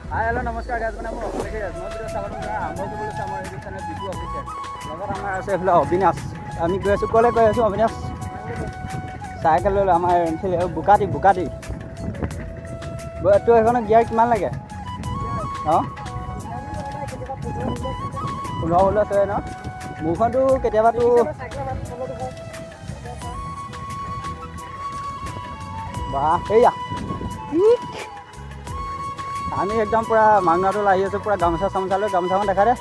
hi hello नमस्कार guys मैं अभिषेक मैं भिडिओ चाबा आरम्भ কৰিবলৈ আমাৰ ইউটিউব চেনেল বিটু অফিচিয়েল লগত আমাৰ আছে এফালে অবিনাশ আমি গৈ আছোঁ ক'লৈ গৈ আছোঁ অবিনাশ চাইকেল লৈ আমাৰ বুকাটি তো এখনৰ গিয়াৰ কিমান লাগে অঁ 15 আছে ন মোৰখনটো কেতিয়াবাতো বাহ এইয়া আমি একদম পুৰা মাংনাটোল আহি আছোঁ পুৰা গামোচা চামোচালৈ গামোচাখন দেখা দে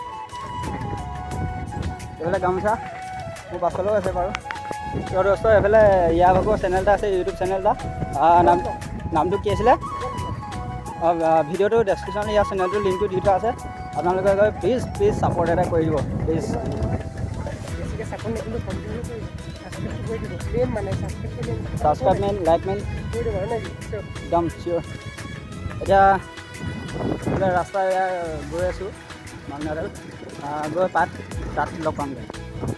এইফালে গামোচা মোৰ পাছলৈও আছে বাৰু তো দোস্ত এইফালে ইয়াৰ ভাগৰ চেনেল এটা আছে ইউটিউব চেনেল এটা নামটো কি আছিলে ভিডিঅ'টো ডেছক্ৰিপশ্যনত ইয়াৰ চেনেলটোৰ লিংকটো দি থোৱা আছে আপোনালোকে গৈ প্লিজ ছাপোৰ্ট এটা কৰি দিব প্লিজ ছাবস্ক্ৰাইব মেন লাইক মেন একদম চিয়'ৰ এতিয়া ৰাস্তা গৈ আছোঁ মাংনাটোল গৈ তাত লগ পামগৈ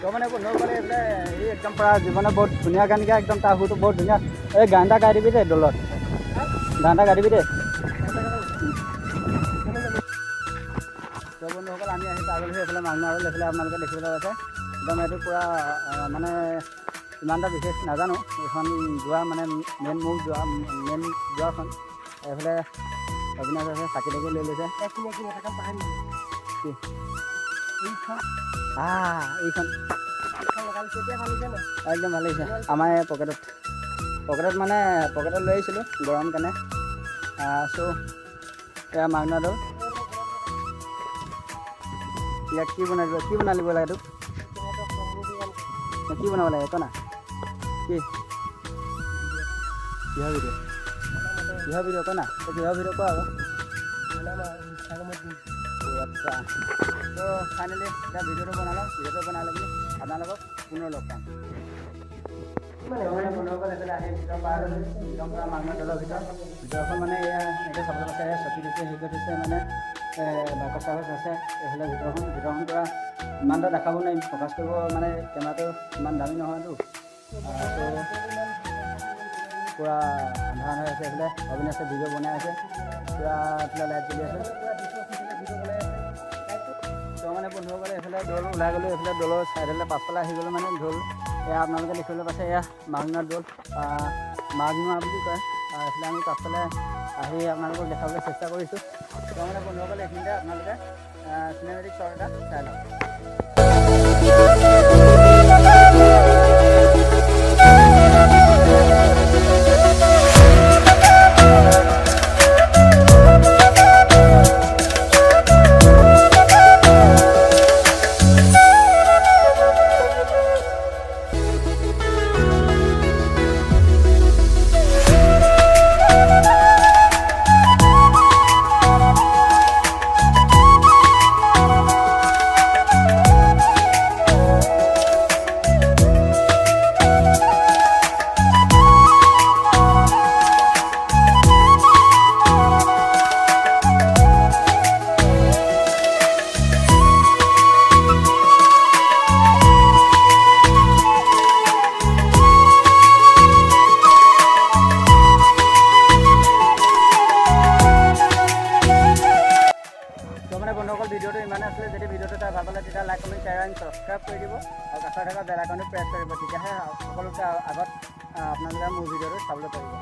তো মানে বন্ধু গ'লে এইফালে এই একদম পূৰা জীৱনে বহুত ধুনীয়া গান গায় একদম তাৰ সুৰটো বহুত ধুনীয়া এই গান এটা গাই দিবি দেই দলত গান এটা গাই দিবি দেই তো বন্ধুসকল আমি আহি পাই গ'লোঁ এইফালে মাংনাটোল এইফালে আপোনালোকে দেখিবলৈ পাইছে একদম এইটো পূৰা মানে ইমান এটা বিশেষ নাজানো এইখন যোৱা মানে মেইন যোৱাখন এইফালে অবিনাশ আছে চাকি তাকি লৈ লৈছে এইখন একদম ভাল লাগিছে আমাৰ পকেটত মানে পকেটত লৈ আহিছিলোঁ গৰম কাৰণে চ' এয়া মাংনাটোল ইয়াক কি বনালিব লাগে তোক কি বনাব লাগে কনা কিহৰ ভিডিঅ' কনা কিহৰ ভিডিঅ' কোৱা আকৌ আচ্ছা তো ফাইনেলি এতিয়া ভিডিঅ'টো বনালোঁ বনাই লৈ পিনি আপোনালোকক পুনৰ লগ পাম বন্ধুসকল এইফালে আহি ভিতৰত পাৰ হ'লোঁ একদম পূৰা মাংনাটোলৰ ভিতৰখন মানে এয়া এনেকৈ চাবলৈ পাইছে চকী তকী হেৰি কৰি থৈছে মানে বাকচ চাকচ আছে এইফালে ভিতৰখন পূৰা ইমান এটা দেখাব নোৱাৰিম ফ'কাছ কৰিব মানে কেমেৰাটো ইমান দামী নহয়তো পূৰা আন্ধাৰ হৈ আছে এইফালে অবিনাশে ভিডিঅ' বনাই আছে পূৰা এইফালে লাইট জ্বলি আছে তো মানে বন্ধুসকলে এইফালে দৌল ওলাই গ'লোঁ এইফালে দৌলৰ চাইডলৈ পাছফালে আহি গ'লোঁ মানে ঢোল এয়া আপোনালোকে দেখিবলৈ পাইছে এয়া মাংনা দৌল মাঘনোৱা বুলি কয় এইফালে আমি পাছফালে আহি আপোনালোকক দেখাবলৈ চেষ্টা কৰিছোঁ তো মানে বন্ধুসকলে এইখিনিতে আপোনালোকে চিনেমেটিক শ্বট এটা চাই লওক বন্ধুসকল ভিডিঅ'টো ইমানে আছিলে যদি ভিডিঅ'টো তাই ভাল পালে তেতিয়া like comment share and subscribe কৰি দিব আৰু কাষত থকা বেল আইকনটো প্ৰেছ কৰিব তেতিয়াহে সকলোতকৈ আগত আপোনালোকে মোৰ ভিডিঅ'টো চাবলৈ পাৰিব